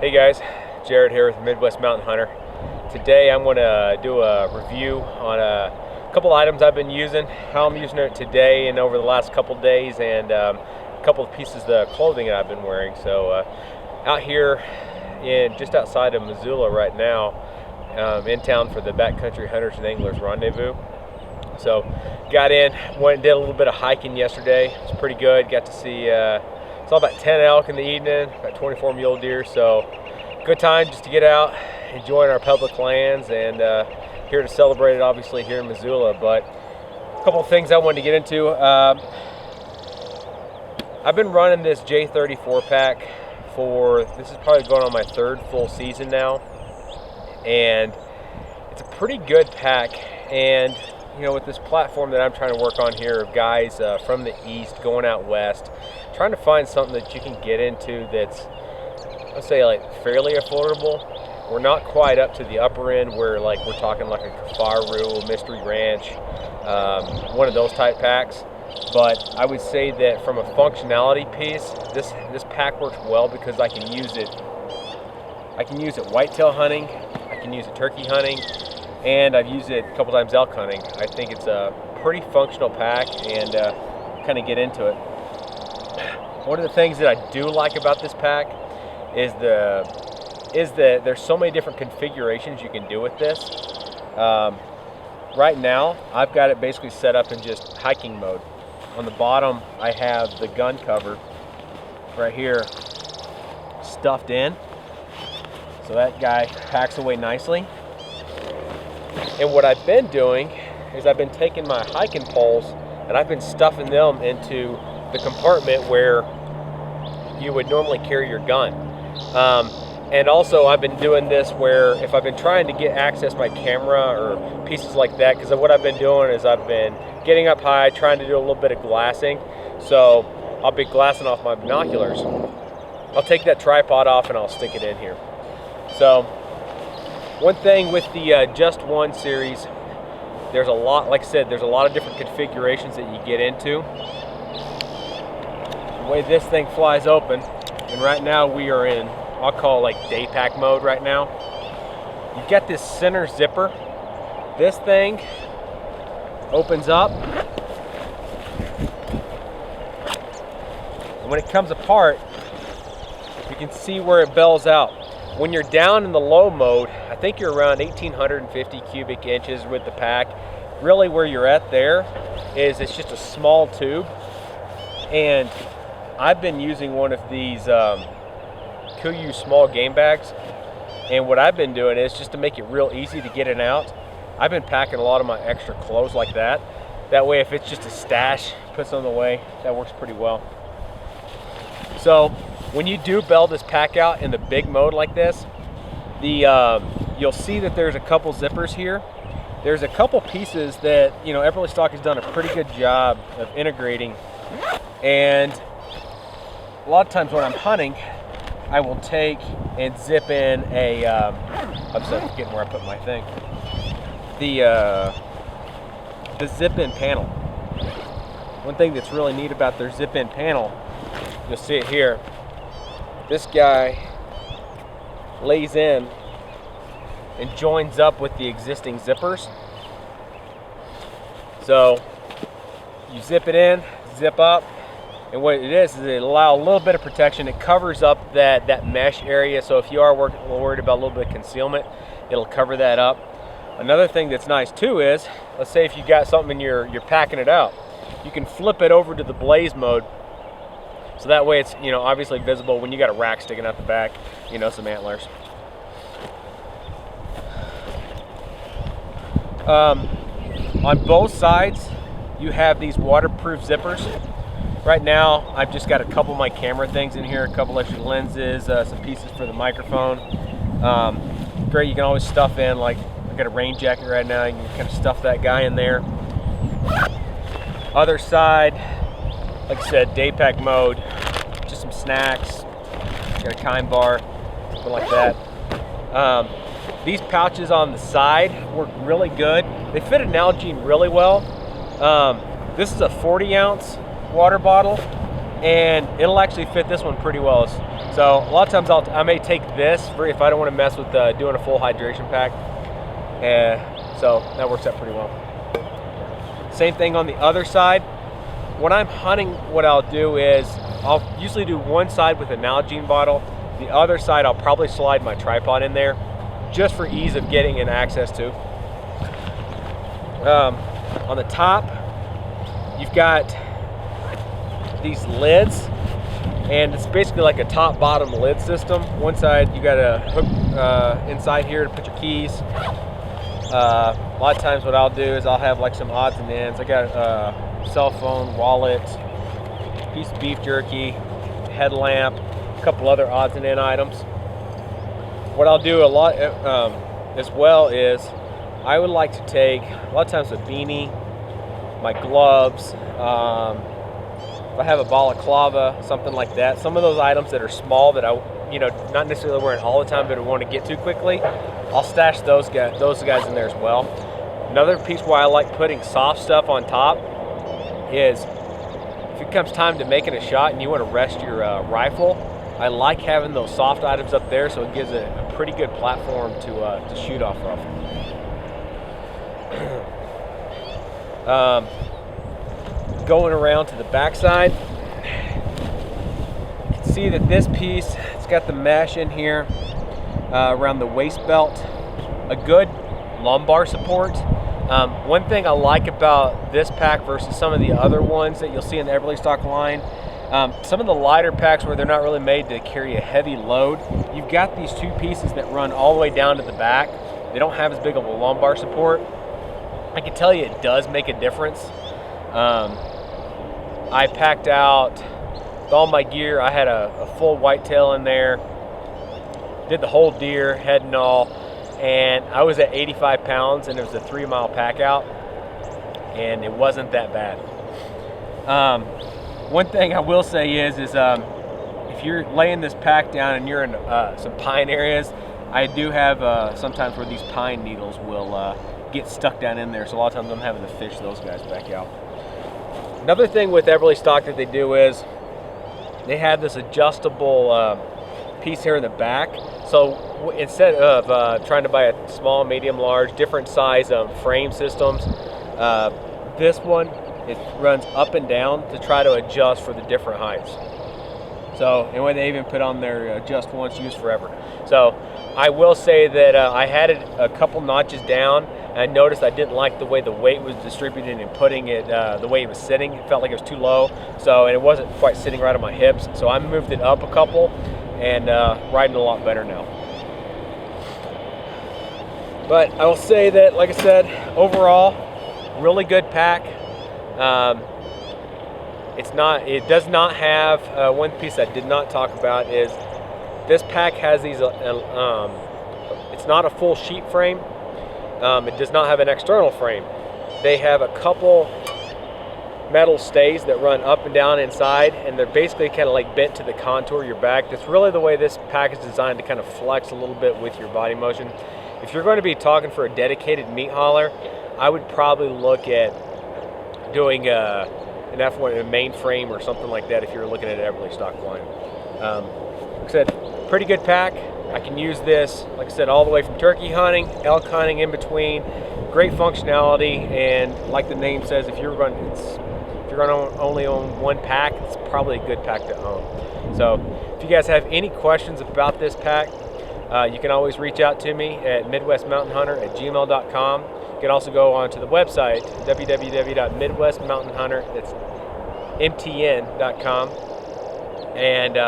Hey guys, Jared here with Midwest Mountain Hunter. Today I'm going to do a review on a couple items I've been using, how I'm using it today and over the last couple days, and a couple of pieces of clothing that I've been wearing. So out here just outside of Missoula right now, in town for the Backcountry Hunters and Anglers Rendezvous. So got in, went and did a little bit of hiking yesterday. It was pretty good. Got to see saw about 10 elk in the evening, about 24 mule deer. So good time just to get out, enjoying our public lands, and here to celebrate it obviously here in Missoula. But a couple of things I wanted to get into. I've been running this J34 pack this is probably going on my third full season now, and it's a pretty good pack. And you know, with this platform that I'm trying to work on here of guys from the east going out west, trying to find something that you can get into that's, let's say, like fairly affordable. We're not quite up to the upper end where like we're talking like a Kafaru, Mystery Ranch, one of those type packs. But I would say that from a functionality piece, this pack works well because I can use it whitetail hunting, I can use it turkey hunting, and I've used it a couple times elk hunting. I think it's a pretty functional pack, and kind of get into it. One of the things that I do like about this pack is that there's so many different configurations you can do with this. Right now, I've got it basically set up in just hiking mode. On the bottom, I have the gun cover right here stuffed in, so that guy packs away nicely. And what I've been doing is I've been taking my hiking poles and I've been stuffing them into the compartment where you would normally carry your gun. And also I've been doing this where if I've been trying to get access to my camera or pieces like that, because what I've been doing is I've been getting up high, trying to do a little bit of glassing. So I'll be glassing off my binoculars. I'll take that tripod off and I'll stick it in here. So one thing with the Just One series, there's a lot, like I said, there's a lot of different configurations that you get into. The way this thing flies open, and right now we are in, I'll call it like day pack mode right now. You've got this center zipper. This thing opens up, and when it comes apart, you can see where it bells out. When you're down in the low mode, I think you're around 1,850 cubic inches with the pack. Really where you're at there is it's just a small tube. And I've been using one of these Kuiu small game bags. And what I've been doing is just to make it real easy to get in and out, I've been packing a lot of my extra clothes like that. That way if it's just a stash, put some away, that works pretty well. So when you do bell this pack out in the big mode like this, you'll see that there's a couple zippers here. There's a couple pieces that, you know, Eberlestock has done a pretty good job of integrating. And a lot of times when I'm hunting, I will take and zip in a, I'm forgetting where I put my thing. The zip-in panel. One thing that's really neat about their zip-in panel, you'll see it here. This guy lays in and joins up with the existing zippers. So you zip it in, zip up, and what it is it allows a little bit of protection. It covers up that mesh area, so if you are worried about a little bit of concealment, it'll cover that up. Another thing that's nice too is, let's say if you got something and you're packing it out, you can flip it over to the blaze mode. So that way it's, you know, obviously visible when you got a rack sticking out the back, you know, some antlers. On both sides, you have these waterproof zippers. Right now, I've just got a couple of my camera things in here, a couple extra lenses, some pieces for the microphone. Great, you can always stuff in, like, I've got a rain jacket right now, you can kind of stuff that guy in there. Other side, like I said, day pack mode, just some snacks, got a kind bar, something like that. These pouches on the side work really good. They fit a Nalgene really well. This is a 40 ounce water bottle, and it'll actually fit this one pretty well. So a lot of times I may take this if I don't want to mess with doing a full hydration pack. So that works out pretty well. Same thing on the other side. When I'm hunting, what I'll do is I'll usually do one side with a Nalgene bottle. The other side I'll probably slide my tripod in there just for ease of getting and access to. On the top, you've got these lids, and it's basically like a top-bottom lid system. One side you got a hook inside here to put your keys. A lot of times what I'll do is I'll have like some odds and ends. I got a cell phone, wallet, piece of beef jerky, headlamp, a couple other odds and end items. What I'll do a lot as well is I would like to take a lot of times a beanie, my gloves, if I have a balaclava, something like that. Some of those items that are small that I, not necessarily wearing all the time, but I want to get to quickly, I'll stash those guys in there as well. Another piece why I like putting soft stuff on top is if it comes time to making a shot and you want to rest your rifle, I like having those soft items up there, so it gives it a pretty good platform to shoot off of. Going around to the back side, you can see that this piece, it's got the mesh in here around the waist belt, a good lumbar support. One thing I like about this pack versus some of the other ones that you'll see in the Eberlestock line, some of the lighter packs where they're not really made to carry a heavy load, you've got these two pieces that run all the way down to the back. They don't have as big of a lumbar support. I can tell you it does make a difference. I packed out with all my gear. I had a full whitetail in there, did the whole deer, head and all, and I was at 85 pounds, and it was a 3-mile pack out, and it wasn't that bad. One thing I will say is if you're laying this pack down and you're in some pine areas, I do have sometimes where these pine needles will get stuck down in there, so a lot of times I'm having to fish those guys back out. Another thing with Eberlestock that they do is they have this adjustable piece here in the back. So instead of trying to buy a small, medium, large, different size frame systems, this one, it runs up and down to try to adjust for the different heights. So, and when they even put on their adjust once, use forever. So I will say that I had it a couple notches down, and I noticed I didn't like the way the weight was distributed and putting it, the way it was sitting. It felt like it was too low, and it wasn't quite sitting right on my hips. So I moved it up a couple, and riding a lot better now. But I will say that, like I said, overall, really good pack. It does not have, one piece I did not talk about is this pack has these, it's not a full sheet frame. It does not have an external frame. They have a couple metal stays that run up and down inside, and they're basically kind of like bent to the contour of your back. That's really the way this pack is designed, to kind of flex a little bit with your body motion. If you're going to be talking for a dedicated meat hauler, I would probably look at doing an F1, a main frame or something like that if you're looking at an Eberlestock line. Like I said, pretty good pack. I can use this, like I said, all the way from turkey hunting, elk hunting in between. Great functionality, and like the name says, if you're going to only own one pack, it's probably a good pack to own. So if you guys have any questions about this pack, you can always reach out to me at midwestmountainhunter@gmail.com. You can also go onto the website, www.midwestmountainhunter, that's mtn.com, and